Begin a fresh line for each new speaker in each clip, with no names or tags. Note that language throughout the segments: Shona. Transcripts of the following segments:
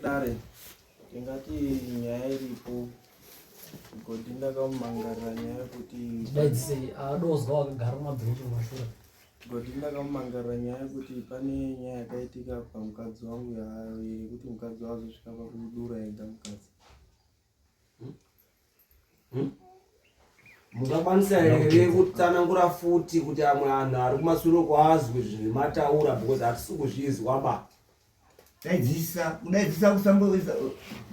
Dare tingati nyaya iripo kuti ndakamumangarira nyaya yekuti
daidzi adozwa wakagara mumabhenji mumashure
kuti ndakamumangarira nyaya yekuti pane nyaya yakaitika pamukadzi wangu yekuti mukadzi wazosvika pakudura ega mukadzi.
Mungakwanisa here kutsanangura futi kuti amwe anhu ari kumashure kwaazwe zvemataura because hatisi kuzvizwa ba
daidzisa kusamboisa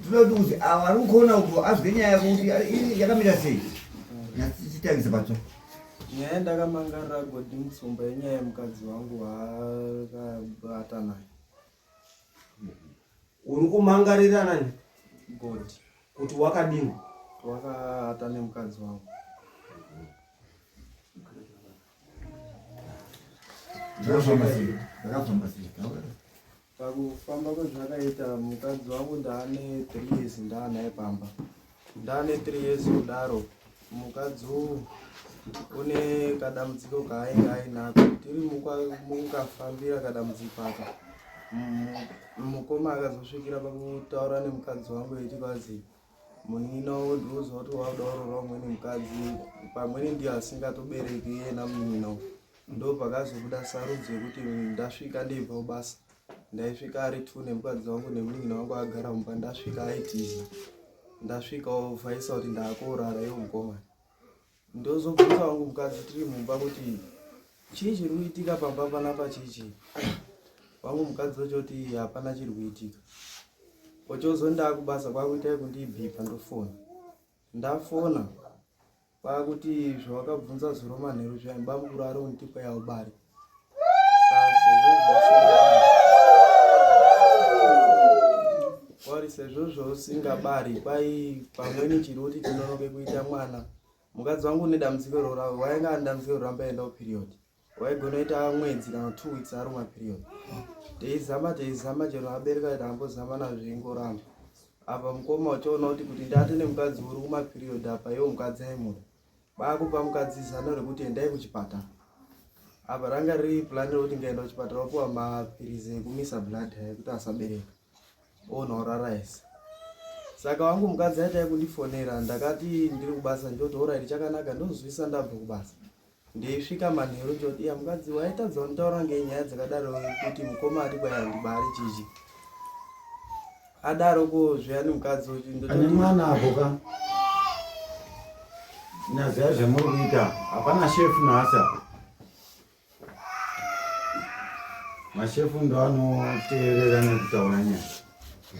tinoti kuti ava ari kukhona uko azwe nyaya yekuti yakamira sei nyatitangisa patsva
nyaya ndakamangarira Godi Mutsumba yenyaya yemukadzi wangu waakabata naye.
uri kumangarira nani
Godi
kuti wakadini
wakaata nemukadzi wangu. Pakufamba kwezvakaita mukadzi wangu ndaane 3 years ndaanaye pamba. Ndaane 3 years kudaro mukadzi une kadambudziko kaainge ainako. Tiri mukafambira kadambudziko aka mukoma akazosvikira pakutaura nemukadzi wangu eiti kwazi munina ndiuziva kuti waudaurora umweni mukadzi pamweni ndiye asingatobereki iyena munina. Ndo pakazobuda sarudzo yekuti ndasvika ndibva kubasa ndaisvika ari 2 nemukadzi wangu nemunina wangu agara mumba. Ndasvika aitiza ndasvika ovhaisa kuti ndaakuurara iwo mukoma. Ndozobvunza wangu mukadzi tiri mumba kuti chii chiri kuitika pamba panapa chichi. Wangu mukadzi ochoti hapana chiri kuitika. Ochozondaa kubasa kwakuitai kundibhipa ndofona. Ndafona kwakuti zvawakabvunza zuro manheru zviya bamukuru ari unitipa yaubari. Kwari sezvo zvosingabari kwai pamweni chiri kuti tinonoke kuita mwana. Mukadzi wangu nedambudziko roravo wainga ane dambudziko roramba enda kuperiod. Waigona kuita mwedzi kana 2 weeks ari mumaperiod. Teizama chero abereka tambozama nazvo ingoramba. Apa mukoma uchiona kuti ndate nemukadzi uri kumaperiod apa iwo mukadzi aimuda. Bakupa mukadzi zano rekuti endai kuchipatara. Apa ranga riri plan rekuti ngaenda kuchipatara wapuwa mapirizi ekumisa blood ekuti asabereka. Onoraraisa. Saka wangu mukadzi aita kundifonera ndakati ndiri kubasa njoti alright chakanaka ndozvisa ndabva kubasa. Ndeisvika manheru njoti ya mukadzi waitadza kuntaura ngenyaya dzakadaro kuti mukoma ati kwai handibari chichi. Adaroko zviyani mukadzi uchi
ndoti ane mwana apoka naziya zvamuri kuita hapana shefu naasa mashefu ndo anoteerera nekutaura nyaya.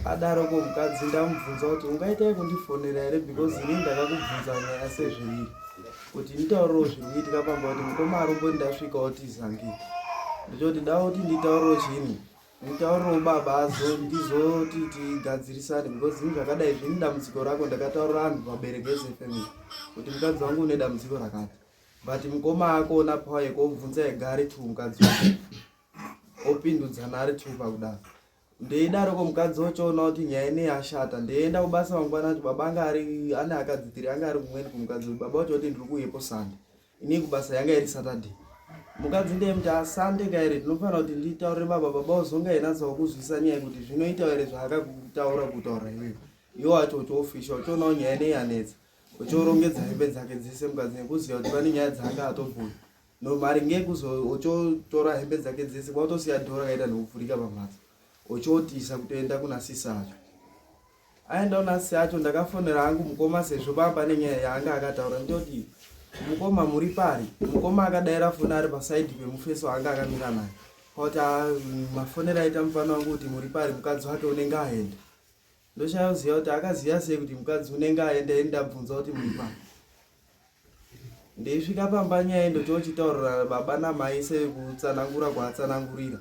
Adaroko mukadzi ndamubvunza kuti ungaitai kundifonera here because ini ndakakubvunza nyaya sezviri kuti nditaurirewo zviri kuitika pamba kuti mukoma arumboti ndasvikawo tizangi. Ndichoti dawo kuti nditaurirewo chini nditaurirewo baba ndizoti tigadzirisane because ini zvakadai zvini dambudziko rako ndakataurira anhu vabereki ezefamily kuti mukadzi wangu une dambudziko rakati but mukoma akona pawa yekobvunza ega ari 2 mukadzi wake opindudzana ari 2 pakudaro. Ndeidaroko mukadzi ochiona kuti nyaya ine yashata ndeienda kubasa mangwana kuti baba anga ari ane akadzi 3 anga ari kumweni kumukadzi baba ochoti ndiri kuuyepo Sunday ini kubasa yanga iri Saturday. Mukadzi ndemuti asande kaire tinofanira kuti nditaurire baba uzonga einatsawo kuzwisa nyaya kuti zvinoita here zvaakakutaura kutaura iwewe. Iwo acho uchiofisha uchionawo nyaya ine yanetsa uchiorongedza hembe dzake dzese mukadzi nekuziva kuti pane nyaya dzaanga atobhuya nomari uchotora hembe dzake dzese kwautosiya dhora kaita nekupfurika pamhatso uchiotisa kutoenda kuna sisi acho. Aenda kuna sisi acho ndakafonera hangu mukoma sezvo pamba nenyaya yaanga akataura ndoti mukoma muri pari. Mukoma akadaira foni ari pasaidi pemufeso anga akamira naye kuti mafonera aita mufana wangu kuti muri pari mukadzi wake unenge aenda. Ndoshayoziva kuti akaziva sei kuti mukadzi unenge aenda ini ndabvunza kuti muri pari. Ndeisvika pamba nyaya ndochochitaurira baba namai sekutsanangura kwaatsanangurira.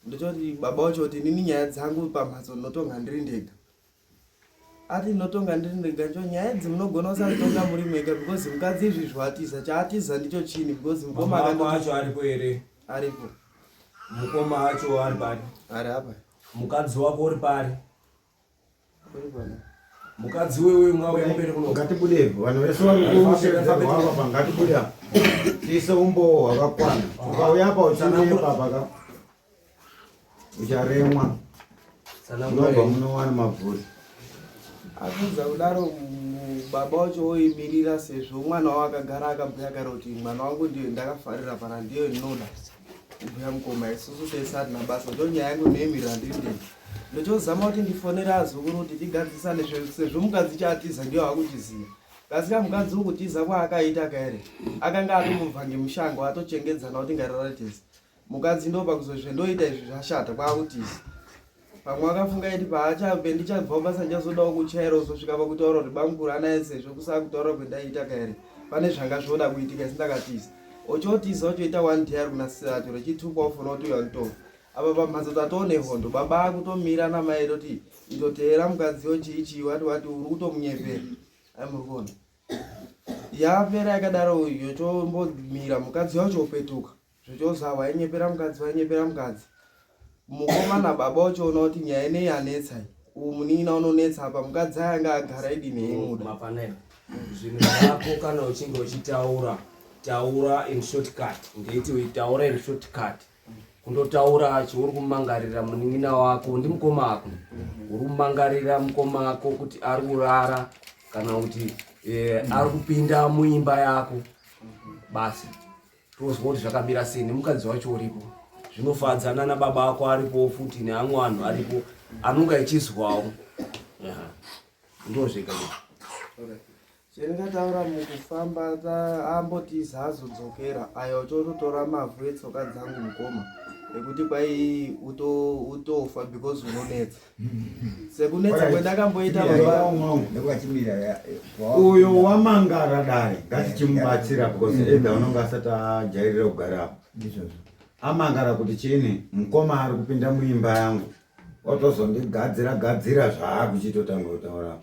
Ndochoti baba wacho kuti nini nyaya dzangu pamhatso ndinotonga ndiri ndega. Ati ndinotonga ndiri ndega ncho nyaya dzimunogona kusatonga muri mega because mukadzi izvi zvatiza chaatiza ndicho chini because mukoma
acho aripo here
aripo.
Mukoma acho ari pari
Ari apa.
Mukadzi wako uri pari
Uri pana.
Mukadzi wewe mwawe mbere kuno
ngatibude vanhu vese varikushedzerwa apa ngatibude tiise umbo hwakakwana ukauya apa uchineye baba ka ucharemwa Munobva munowana mabvuri.
Akunza kudaro baba wacho oimirira sezvo mwana wavo akagara akabhuya kare kuti mwana wangu ndiyo ndakafarira pana ndiyo ndinoda kubhuya mukoma isusu tese hatina basa ndonyaya yangu inoimirira ndiri ndeni ndochozama kuti ndifonera azukuru kuti tigadzisane sezvo mukadzi chaatiza ndiyo akuchiziva kasika mukadzi ukutiza kwaakaita kaere akanga atomubva ngemushango atochengedzana kuti ngarara tese mukadzi ndopa kuzozve ndoita izvi zvashata kwaakutiza pamwe akafunga kuti paachabe ndichabva basa ndichazodawo kuchaira uzosvika pakutaura kuti bangura naye sezvo kusaka kutaura kwendaita kaere pane zvanga zvoda kuitika sindakatiza ochotiza ochoita one day ari kunasira toro chitupa ofuna kuti uyanto apa pamhatso tatoone hondo baba akutomira namai kuti ndoteera mukadzi wochiichi wati uri kutomunyepera aimurikuona yapera yakadaro yochombomira mukadzi wacho opetuka zvochozava wainyepera mukadzi mukoma nababa uchiona kuti nyaya inei yanetsai munina unonetsa apa mukadzi anga agara idini eimuda
mapanera zvinhu zvako kana uchinge uchitaura taura in shortcut ndeiti uitaura in shortcut kundotaura chiuri kumangarira munin'ina wako ndi mukoma wako uri kumangarira mukoma wako kuti ari kurara kana kuti ari kupinda muimba yako basi tozwa kuti zvakamira sei nemukadzi wacho uripo zvinofadzana nababa ako aripo futi neamwe anhu aripo anonga echizwawo ndozvega
chendingataura mukufamba ambotiza azodzokera ayo chototora mavhu etsoka dzangu mukoma ekuti kwai utofa because unonetsa sekunetsa kwendakamboita
uyo wamangara dare ngatichimubatsira because ega unonga asati ajairira kugarapo amangara kuti chini mukoma ari kupinda muimba yangu otozondigadzira zvaakuchitotanga kutaura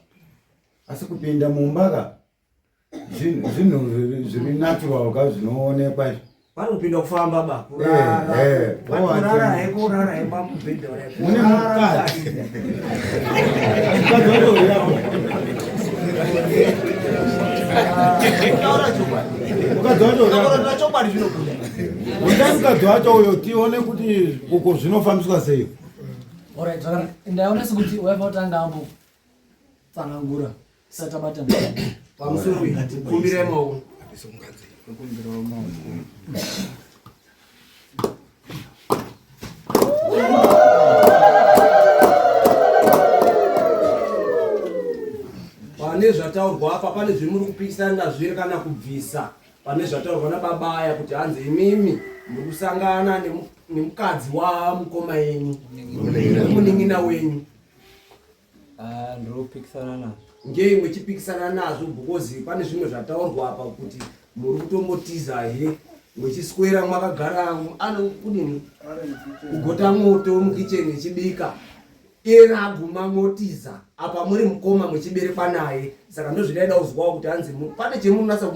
asi kupinda mumbaka zvinhu zviri natural ka zvinoonekwa
panopinda kufamba ba kurara hekurara pamubhedha
mune mukadzi mukadzi wacho uyo tione kuti uko zvinofambiswa sei.
Alright, ndaona sekuti waifotanga ambo tsanangura satabata
pamusoro kumbira maoko pane zvataurwa apa pane zvimuri kupikisana nazvo kana kubvisa pane zvataurwa nababaya kuti hanzi imimi muri kusangana nemukadzi wamukoma yenyu nemuning'ina wenyu
ndinopikisana nazvo
ngei mwechipikisana nazvo because pane zvimwe zvataurwa apa kuti muri kutombotizahe mwechiswera mwakagara kudini kugota moto mukicheni echibika iyena aguma motiza apa muri mukoma mwechiberekwa naye saka ndozvidaida kuzwawo kuti hanzi pane chemunonasa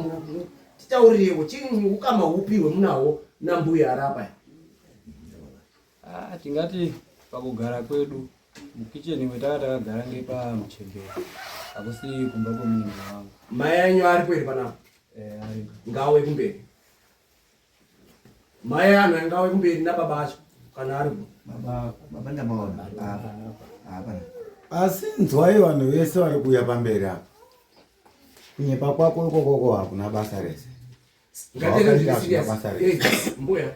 titaurirewo chini ukama hupi hwemunawo nambuya arapa
tingati pakugara kwedu mukicheni mwetakagara ngepamuchembero akusi kumba kwemunhu wangu
mai anyu ari kweri panapa ngawe kumberi mai anhu angawe kumberi nababa acho kana ari
baba ndamaona asi nzwai vanhu vese vari kuuya pamberi apa kunyepa kwako ikokoko hakuna basa rese
mbuya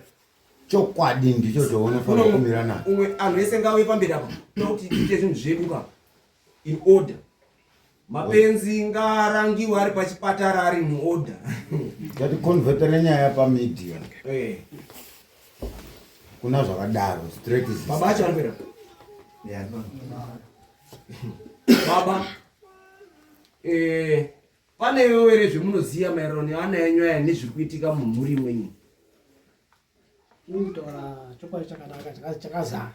chokwadi ndicho chaunofanira kumira nacho
umwe anhu ese ngawe pamberi apa kuti tiite zvinhu zvedu ka in order mapenzi ngarangiwa ari pachipatara ari in order
ngatikonvetere nyaya pamedia kuna zvakadaro
baba acho ari kwera baba panewo ere zvemunoziva maererano neana enyu aya nezviri kuitika mumhuri mwenyu
kutaura chokwadi chakanaka chakazara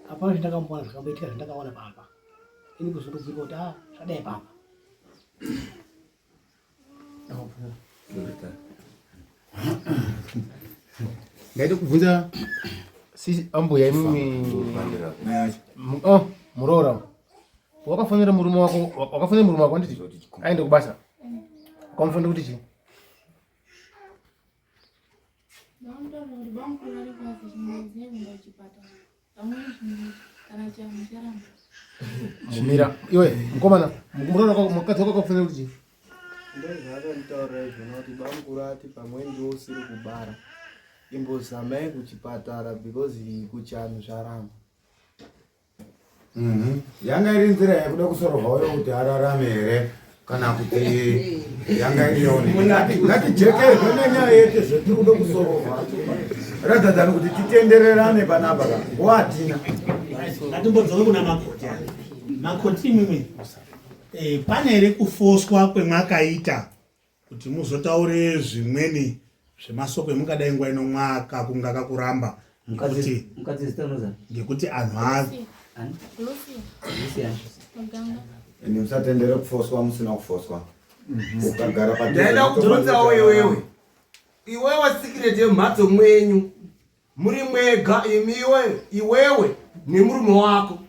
hapana zvindakamboona zvakamboitika zvandakaona pamba ini kuzondobvira kuti zvadai pamba
ngaite kubvunza ambuya imimi muroora wakafanira murume wako anditi aende kubasa wakamufanira kuti chii
Kana chamu.
Mumira. Iwe, mkomana, mkumurona kwa mkati wako kufanira kuti.
Ndezvakanitaurira izvona kuti bamukuru ati pamweni ndiwo usiri kubara imbozamai kuchipatara because kuchanhu zvaramba.
Yanga iri nzira yakuda kusorohwa uyo kuti ararame here kana kuti yanga irione ngatijekerwe nenyaya yete zvetiri kuda kusorohwa ratidza dzani kuti titendererane panapa ka watina
ngatimbodzoke kuna makoti makoti imwimwe pane here kufoswa kwemwakaita kuti muzotaure zvimweni zvemasoko emungadai nguva ino mwaka kunga kakuramba ngekuti anhu
ende musatendere kufoswa musina kufoswa ukagara
ndaenda kutoronzawo iwewe sikireti yemhatso mwenyu muri mwega iwewe nemurume wako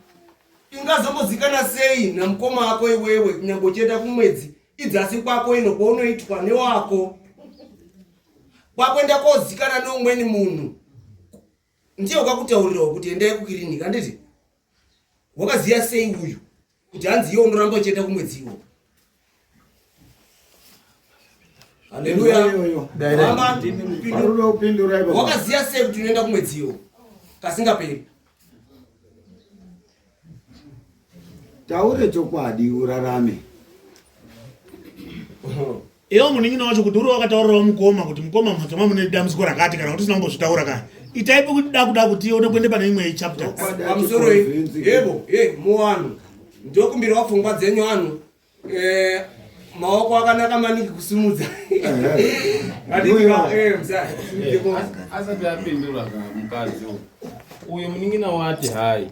ingazombozikana sei namukoma wako iwewe kunyambochenda kumwedzi idzasi kwako ino kwaunoitwa newako kwakwenda kozikana neumweni munhu ndiye wakakutaurirawo kuti endai kukirinika handiti wakaziya sei uyu kuti hanzi iye unoramba uchienda kumwedziwo. Haleluya. Wakaziya sei kuti unoenda kumwedziwo kasingaperi.
Taure chokwadi urarame.
Iyo muningina wacho kuti uri wakataurirawo mukoma kuti mukoma mhatso mune dambudziko rakati kana kuti usina kumbozvitaura kaya. Itaipo kuti dakuda kuti ione kuende pane imwe chapter.
Pamusoro yebo muwanhu ndokumbira pfungwa dzenyu anhu maoko akanaka maningi kusimudza.
Asati apindura mukadzi uyo muningina wati hai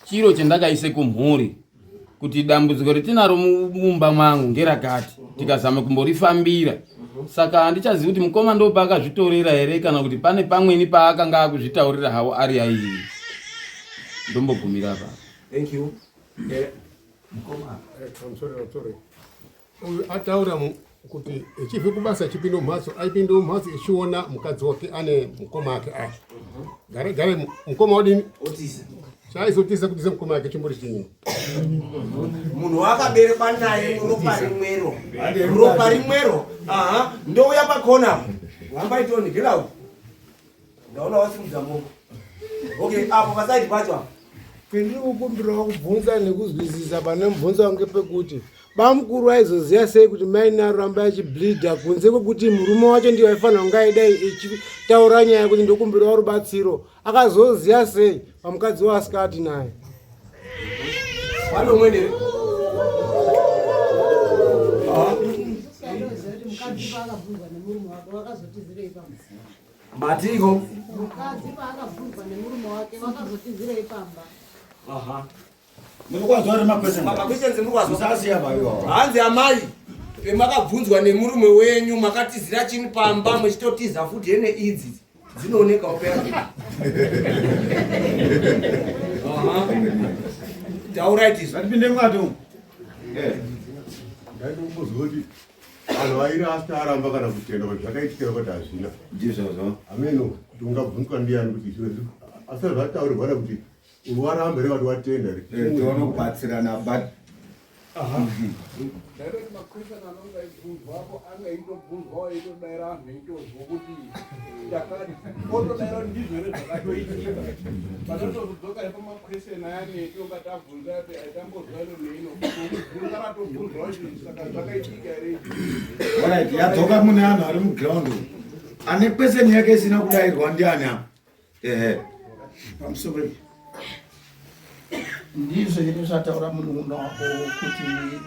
chiro chendakaise kumhuri kuti dambudziko ritinaro mumba mangu ngerakati tikazama kumborifambira saka handichazivi kuti mukoma ndo paakazvitorera here kana kuti pane pamweni paakanga akuzvitaurira hawo ari airi ndombogumira pa.
Thank you.
Mukoma sorry uyu ataura kuti echibve kubasa chipinda mumhatso aipinda mumhatso echiona mukadzi wake ane mukoma ake gare mukoma wadini chaizotisa kuti mukoma ake chimbori chinyi
munhu wakaberekwa naye ropa rimwero ndouya pakona wambaitonigerau ndaona wasimudza moko okay apo pasaidi pacho
pendiri kukumbirawo kubvunza nekuzwisisa pane mubvunzo wange pekuti bamukuru aizoziya sei kuti maina aramba achibleedha kunze kwekuti murume wacho ndiye aifanira kunge aidai echitaura nyaya kuti ndokumbirawo rubatsiro akazoziya sei pamukadzi waasikati naye
panomwene matiko
mukadzi paakabvunzwa nemurume wake vakazotizirei pamba.
hanzi amai makabvunzwa nemurume wenyu makatizira chini pamba muchitotiza futi hene idzi dzinoonekawo pera.
tauraitizvapinde mwato
ndaitombozoti anhu airi asita aramba kana kutenda kuti zvakaitikira kuti hazvina
ndizvozvo
ameno kuti ungabvunzwa ndiani kuti izvozvo asati zvataurirwana kuti uruwaramba revati watenda
tione kubatsirana but
direct makwestion anonga aibvunzwapo anga eitobvunzwawo eitodaira anhu eitozwa kuti takati otodaira kuti ndizvo here zvakatoitika patotozodzoka nepamakwestion ayani etinonga tabvunza kuti aitambozwa ino neino kubvunza ratobvunzwawo kuti saka zvakaitika here
right yadzoka mune anhu ari muground ane kweseni yake isina kudairwa ndiani apa
pamusoro ndizvo zvataura munun'una wako kuti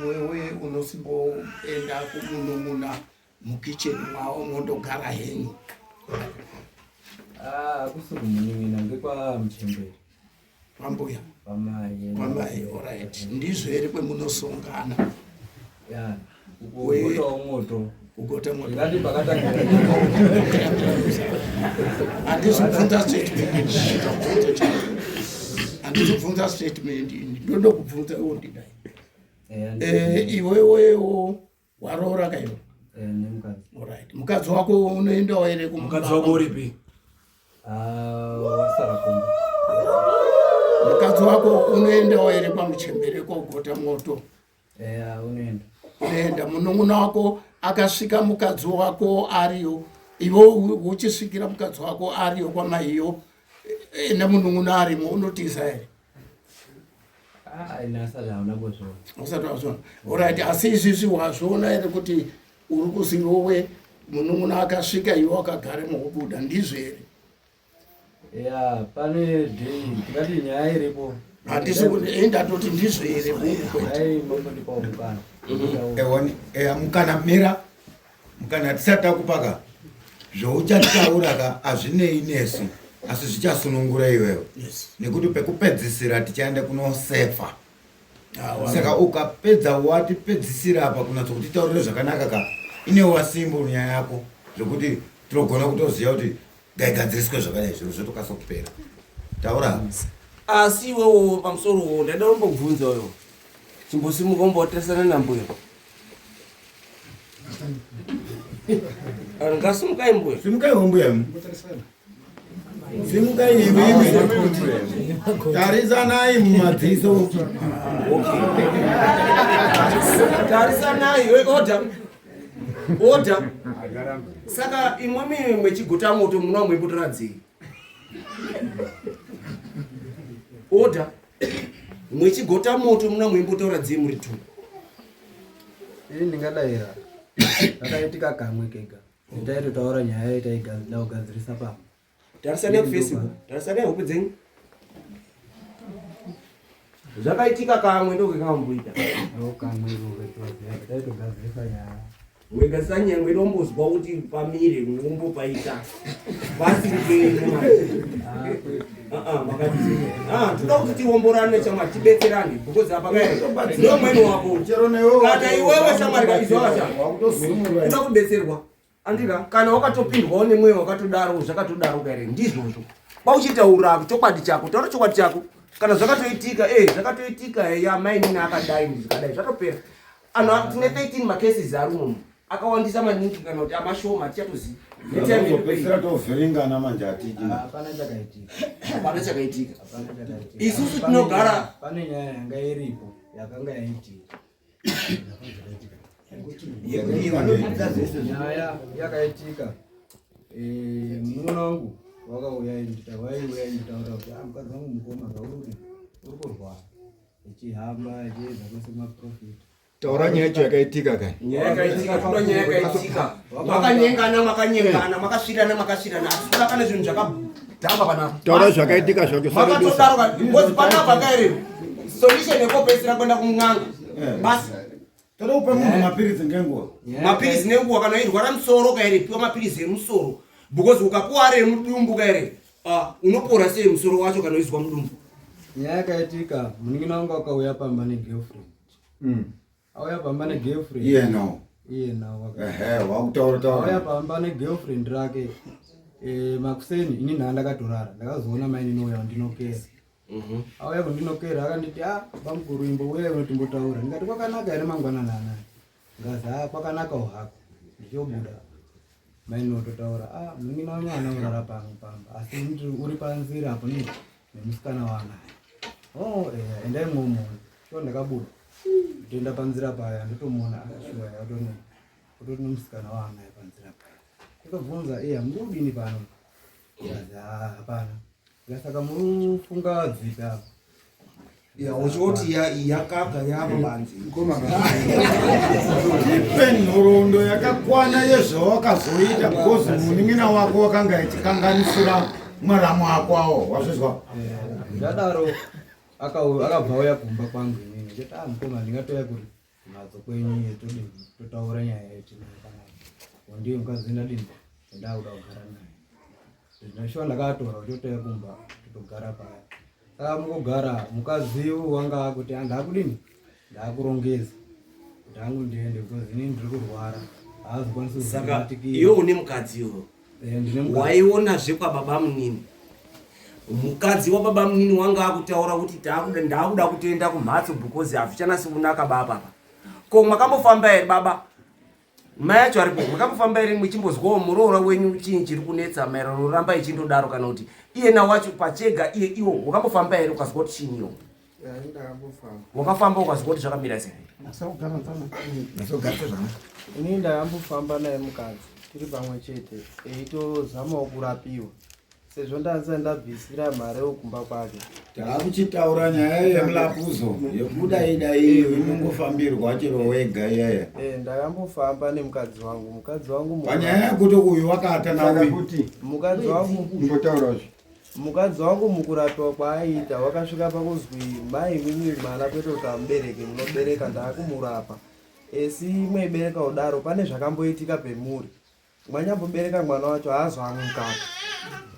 wewe unosimboenda kumunun'una mukicheni mwawo mondogara henyu.
Kusiri kumunun'una ngekwaMchembere.
Pambuya
pamai
alright ndizvo here kwemunosongana
moto
kugota moto
ngati pakatanga
andizobvunza statement andizobvunza statement ndoda kubvunza iwo ndidai iwewewo waroora kaiwa
nemukadzi
alright mukadzi wako unoendawo here
mukadzi wako uripi Wasara kumba.
Mukadzi wako unoendawo ere pamuchembere kogota moto? Unoenda. Munun'una wako akasvika mukadzi wako ariyo, ivo uchisvikira mukadzi wako ariyo kwamaiyo nemunun'una arimo, unotiza ere? Usati wazvona. Alright, asi izvizvi wazviona ere kuti uri kuzi iwowe munun'una akasvika iwo akagaremo wobuda, ndizvo ere?
Pane dhei tikati nyaya iripo.
Handisi kuti endatoti ndizvo ere?
Mukana mira mukana tisati takupaka zvouchatitauraka hazvinei nesu asi zvichasunungura iwewe nekuti pekupedzisira tichaenda kunosefa. Saka ukapedza watipedzisira apa kunatsokutitaurira zvakanaka ka inewo simbo nyaya yako zvokuti tinogona kutoziva kuti ngaigadziriswe zvakadai zviro zvotokasokupera. Taura.
Asi iwewo pamusoro ndaida kumbobvunza iwewo. Chimbosimuka umbotarisana nambuya. Ngasimukai mbuya.
Simukai mbuya. Simukai mimi. Tarizanai mumadziso.
Tarizanai oda. Saka imwami mwechigota moto muna mwembotora dzii. Oda. Mwechigota moto muna mwembotora dzii muri tu.
Ndingadayira. Akaitika kamwe kega. Ndaito taura nyaya itaigadzira kugadzirisa pamo.
Tarisana kuFacebook. Tarisana hope dzenyu. Zvakaitika kamwe ndokukamboita.
Kamwe ndaito gadzirisa nyaya.
Mwegadzirisa nyaya mwedombozwa kuti pamire mwombopaita. Pasiri toda kuti tiomborane chama tibetserane because apa kai ndo mwene wako kana iwewe shamari kaizwa unoda kubetserwa andika kana wakatopindwa one mwewe wakatodaro zvakatodaro kaire ndizvozvo pauchitaura chokwadi chako taura chokwadi chako kana zvakatoitika zvakatoitika ya maini akadai zvikadai zvatopera anhu tine 13 macases arumo akawandisa maningi kana kuti amashoma tichatoziva
Pesera tovheringana manje atiji.
Hapana chakaitika. Isusu tinogara
pane nyaya yanga iripo yakanga yaitika. Nyaya yakaitika. Munun'una wangu wakauya nditaura kuti mukadzi wangu mukoma uri kurwara. Echihamba echiedza kusema profit.
Taura nyaya yacho yakaitika kai.
Nyaya yakaitika. Makanyengana, makasvirana. Asi kana zvinhu zvakadhamba panapa.
Taura zvakaitika zvacho.
Makatodaro ngozi panapa kaire. Solution yekopesera kwenda kumung'anga. Basi.
Toda kupa munhu mapirizi ngenguva.
Mapirizi nenguva kana irwara musoro kaire piwa mapirizi emusoro. Because ukakuware mudumbu kaire. Unopora sei musoro wacho kana uizwa mudumbu.
Nyaya yakaitika muning'ina wangu akauya pamba negirlfriend. Auya pamba negirlfriend.
Iye no. Wakutaura.
Auya pamba negirlfriend rake. Makuseni ini ndakatorara. Ndakazoona maini nouya ndinokera. Auya kundinokera akanditi bamukuru imbo uye unotimbotaura. Ndikati kwakanaka ere mangwanana anaya. Ngazi kwakanaka hako. Ndichobuda. Maini ototaura muning'ina wangu anaurara pamba. Asi uri panzira apo nemusikana wanaye. Endai mwomo. Sho ndakabuda. Ndenda panzira paya ndotomuona akashuwa yatori nomusikana wanaye panzira paya. Ndikabvunza murudini pano? Hapana. Ngasaka murufunga dzika.
Uchoti yakaka yapa banzi.
Ipenhorondo yakakwana yezvawakazoita because muning'ina wako wakanga achikanganisira mwaramo akwawo wazvizwa.
Ndadaro akabva auya kumba kwangu inini nditi mukoma ndingatoya kuri mhatso kwenyu totaura nyaya yetinaa ndiyo mukadzi ndadini ndakuda kugara naye ndinoshuwa ndakatora kuti totoya kumba totogara paya. Saka mukugara mukadzi wanga kuti ndakudini ndakurongeza kuti hangu ndiende because inini ndiri kurwara haazokwanisi
kuzatikira. Iwe une mukadziwo waionazve kwababa munini. Mukadzi wababa munini wanga akutaura kuti ndakuda kutoenda kumhatso because hazvichanasi kunaka baba. Ko makambofamba ere baba? mai acho aripo makambofamba ere muchimbozwawo muroora wenyu chii chiri kunetsa maererano noramba ichindodaro kana kuti iyena wacho pachega iwo wakambofamba ere ukazwa kuti chiiniwo wakafamba ukazwa kuti zvakamira sei
ini ndakambofamba naye mukadzi tiri pamwe chete eitozamawo kurapiwa sezvo ndanza ndabvisira mari yokumba kwake.
Takuchitaura nyaya yemulapuzo yekudai inongofambirwa chero wega iyaya.
Ndakambofamba nemukadzi wangu. Mukadzi wangu
panyaya yekuti uyu wakatana
kuti mukadzi wangu
mbotauraje.
Mukadzi wangu mukurapiwa kwaaita wakasvika pakuzwi mai mimi mwana kwete kuti amubereke munobereka ndakumurapa. Esi mweibereka udaro pane zvakamboitika pemuri. Mwanyambobereka mwana wacho haazvamukaka.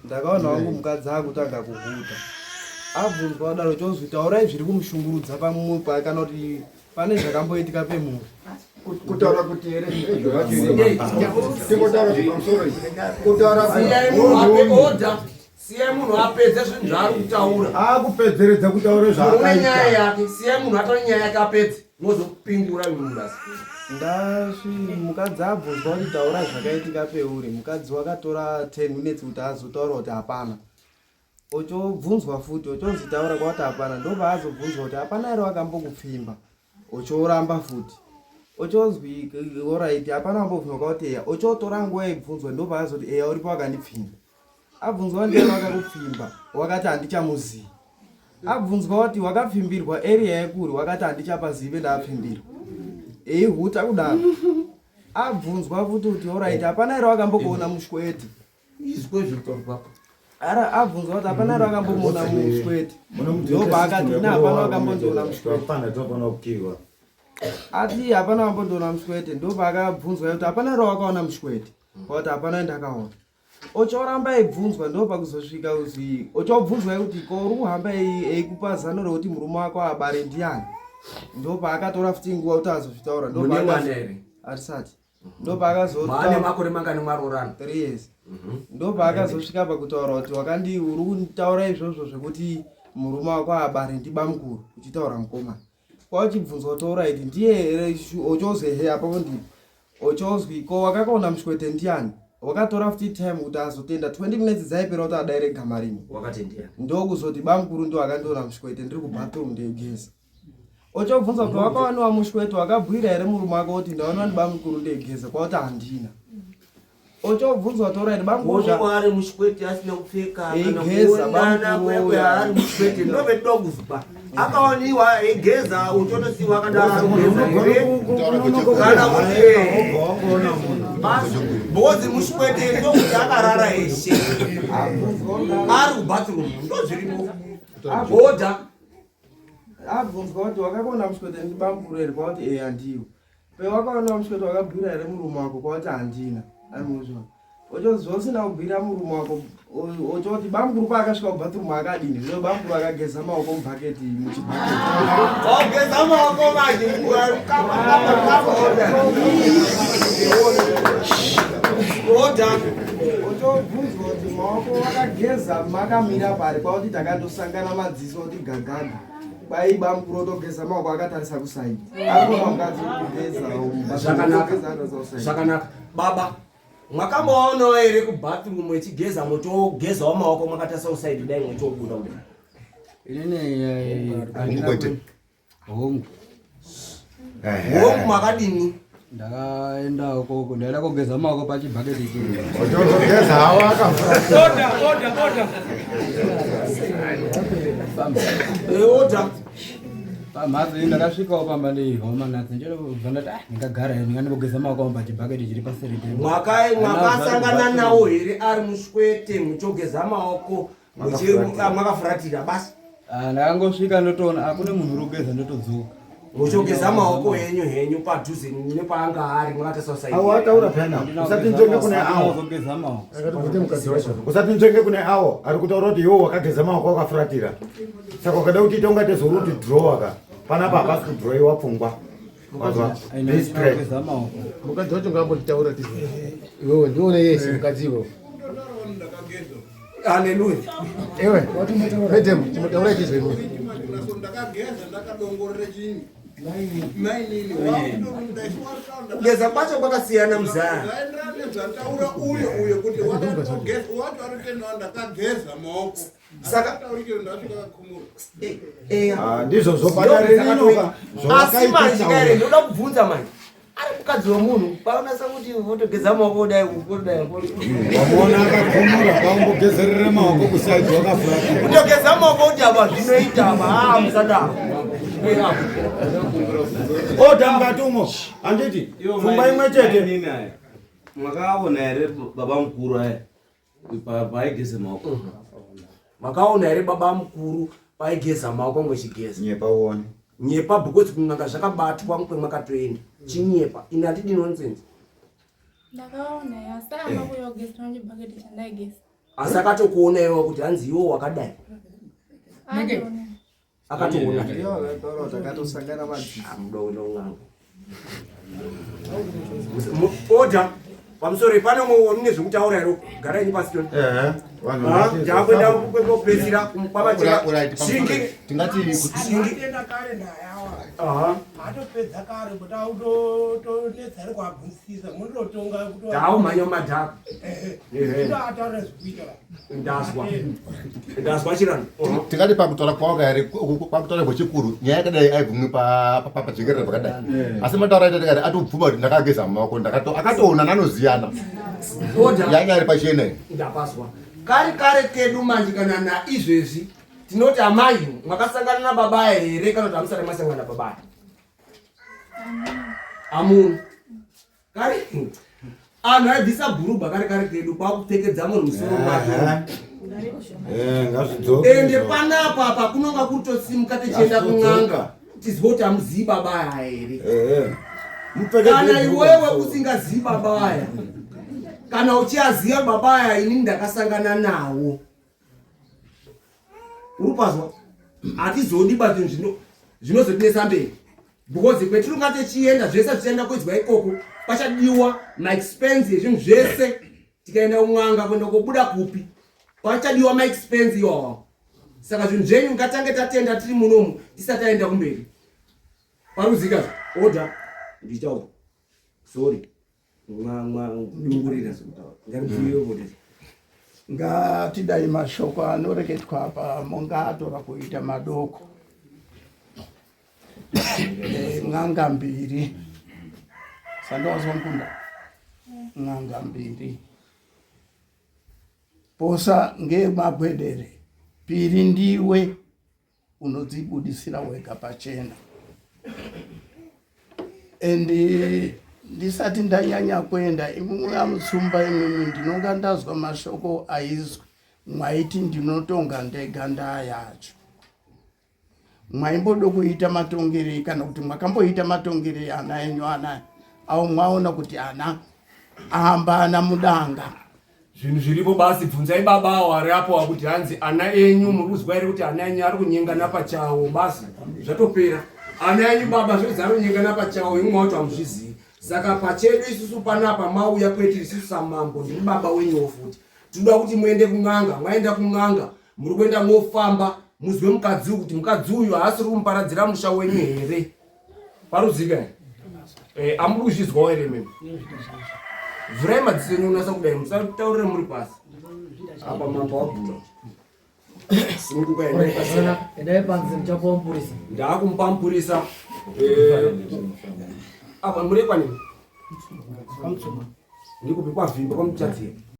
Ndakaona wangu mukadzi akutanga kuhuta. Abvunzwa daro chozwi taurai zviri kumushungurudza pamumwe kana kuti pane zvakamboitika pemuri.
Kutaura kuti ere izvo vacho tingotaura pamusoro kutaura
siya munhu apedze zvinhu zvaari kutaura.
Akupedzeredza kutaura
zvaakaita. Nyaya yake siya munhu atori nyaya yake apedze mozopindura munhu.
Ndasvi mukadzi abvunzwa kuti taura zvakaitika peuri. Mukadzi wakatora 10 minutes kuti azotaura kuti hapana. Ochobvunzwa futi ochozitaura kuti hapana. Ndopaazobvunzwa kuti hapana ere wakambokupfimba. Ochoramba futi. Ochozwi alright hapana wambobvunzwa kuti eya. Ochotora nguva yeibvunzwa ndopaazoti eya uripo wakandipfimba. Abvunzwa ndiani wakakupfimba wakati handichamuzivi. Abvunzwa kuti wakapfimbirwa area yekuri wakati handichapazivi ndapfimbirwa. Eihuta kudaro. Abvunzwa futi kuti alright hapana ere wakambokuona mushwete.
Izvo zvitorwa.
Ara abvunzwa kuti hapana ere wakambomuona mushwete. Ndoba akati hapana wakambondoona mushwete.
Hapana topana kukiwa.
Ati hapana wakambondoona mushwete. Ndoba akabvunzwa kuti hapana ere wakaona mushwete. Kuti hapana ndakaona. Ochoramba eibvunzwa ndopa kuzosvika uzwi. Ochobvunzwa kuti ko uri kuhamba eikupa zano rekuti murume wako abare ndiani. Ndopa akatora futi nguva kuti azozvitaura.
Ndopa akazere
arisati. Ndopa akazotaura.
Maane makore mangani marorana?
3 years. Ndopa akazosvika pakutaura kuti wakandi uri kutaura izvozvo zvekuti murume wako abare ndibamukuru uchitaura mukomana. Kwachibvunzwa kuti alright ndiye ochozwe he apapo ndipo. Ochozwi ko wakakaona mushwete ndiani. Wakatora futi time kuti azotenda 20 minutes dzaipera kuti adaire gama rimwe.
Wakati ndiani?
Ndokuzoti bamukuru ndo akandoona mushwete ndiri kubathroom ndeigeza. Ochobvunza kuti wakawanikwa mushwete wakabhuira ere murume wako kuti ndaona ndi bamukuru ndeigeza kwauti handina. Ochobvunzwa kuti alright bamukuru
ari mushwete asina kupfeka
eigeza
bamukuru ari mushwete ndobe ndokuzwa. Akaoniwa eigeza uchotosiwa akadara kana kuti bozi mushwete ndokuti akarara eshe ari kubathroom ndozviripo boda.
Abvunzwa kuti wakakaona mushwete ndi bamukuru ere kwauti eya ndiwo. Pewakaona mushwete wakabhuira ere murume wako kwauti handina. Aimuzva. Ochozwa usina kubhuira murume wako ochoti bamukuru paakasvika kubathroom akadini. Zvino bamukuru akageza maoko mubhaketi muchibhaketi.
Ogeza maoko manje boda.
Ochobvunzwa kuti maoko wakageza makamira pari kwauti takandosangana madziso kuti gagaga. Bai bamukuru otogeza maoko akatarisa kusaidi. Akona mukadzi kugeza.
Zvakanaka. Baba mwakamboonao ere kubathroom mwechigeza motogezawo maoko mwakatarisa kusaidi dai mwechobuda kudai?
Inini andina hongu.
Hongu makadini?
Ndakaenda ukoko ndaenda kugeza maoko pachibhaketi chiri.
Ochogeza hawa
Oda. Oda.
Pamhatso ndakasvikawo pamba ndeihoma nhasi nchobva ndati ndingagara ndingandogeza maoko pachibhaketi chiri paseri pedu.
Mwakasangana nawo here ari mushwete muchogeza maoko mwakafuratira basi?
Ndakangosvika ndotoona akune munhu uri kugeza ndotodzoka.
Muchogeza maoko henyu padhuze nepaanga ari mwakatarisa kusaidi.
awo ataura pena usati njenge kune awo
kugeza maoko.
usati njenge kune awo ari kutaura kuti iwo wakageza maoko wakafuratira. Saka ukada kuti ita ungati zoruti draw ka panapa hapasi kudrowiwa pfungwa.
Mukadzi wacho ngambotitaura tizvo. Iwewe ndione yese mukadziwo.
Haleluya.
Ewe, madam, timotaura tizvo iwewe.
Ndakageza ndakadongorere chini.
kugeza kwacho kwakasiyana muzaya
zvaenderana uyo kuti wacho arikenda ndakageza maoko saka ndasvika kakumura
ndizvo zvobadarinoka
asi manje kaire ndoda kubvunza manje ari mukadzi wemunhu paunasa kuti votogeza maoko dai
wamona akakumura kwaungogezerere maoko kusaidzi wakavhura
kutogeza maoko kuti apa zvinoita apa musadaro
odamukatumo handiti pfungwa imwe chete
makaona here baba mukuru aya paaigeze maoko
makaona here baba mukuru paigeza maoko mwechigeza
nyepa uone
nyepa because kunanga zvakabatwa mukwe mwakatoenda chinyepa ini hatidi nonsense
ndakaona yasama kuyogeza nechibhaketi chandaigeza
asi akatokuona iwe kuti hanzi iwo wakadai akatoona
takatosangana madzisi
oda pamusoro pane mune zvekutaura here garaini pasi toni ndakuenda kupedzira kwamachira
tingatienda kare ndayawa atopedza kare kuti autodetsere kwabvunzisisa mundotonga
taumhanya mumadhaka
ataura zvekuita
ndazwa chirano
tingati pakutaura kwawaka here kwakutaura kwechikuru nyaya yakadai aibvumwi pajekerere pakadai asi mataura aita tikati atobvuma kuti ndakageza maoko akatoona nanoziyana yanga iri pachena
ndapaswa kare kedu manje kana naizvezvi tinoti amai mwakasangana nababaya here kana kuti hamusati masangana nababaya amunu kare anhu aibvisa bhurubha kare kedu kwakupfekedza munhu musoro mwake ende panapa apa kunonga kutosimuka tichienda kun'anga tizive kuti hamuzivi babaya here kana iwewe usingazivi babaya kana uchiaziva babaya inini ndakasangana nawo urupazwa hatizodiba zvinhu zvinozotinesa mberi because kwetinonga tichienda zvese tichienda kuidzwa ikoko pachadiwa maexpense ezvinhu zvese tikaenda kumwanga kuenda kobuda kupi pachadiwa maexpense iwawo saka zvinhu zvenyu ngatange tatenda tiri munomu tisati taenda kumberi paruzika oda ndichaura sorry
ngatidai mashoko anoreketwa apa mungatora kuita madoko n'anga mbiri sandowazwa mukunda n'anga mbiri posa ngemagwedere piri ndiwe unodzibudisira wega pachena ende ndisati ndanyanya kuenda imwe yamutsumba imwe ndinonga ndazwa mashoko aizwa mwaiti ndinotonga ndega ndayacho mwaimbodo kuita matongerei kana kuti mwakamboita matongerei ana enyu anaya au mwaona kuti ana ahambana mudanga
zvinhu zviripo basi bvunzai baba awo ari apo kuti hanzi ana enyu muri kuzwa here kuti ana enyu ari kunyengana pachawo basi zvatopera ana enyu baba zvose ari kunyengana pachawo imwe wacho hamuzvizivi saka pachedu isusu panapa mauya kwetiri isusu samambo ndiri baba wenyu futi tinoda kuti muende kun'anga mwaenda kun'anga muri kuenda mwofamba muzwe mukadzi kuti mukadzi uyu haasiri kumuparadzira musha wenyu here paruzika amuri kuzvizwawo here meme vhurai madziso enyu unasa kudai musataurire muri pasi apa mambo wabhura ndakumupa mupurisa apa murekwa nini ndikupi kwavhimba kwamuchadzira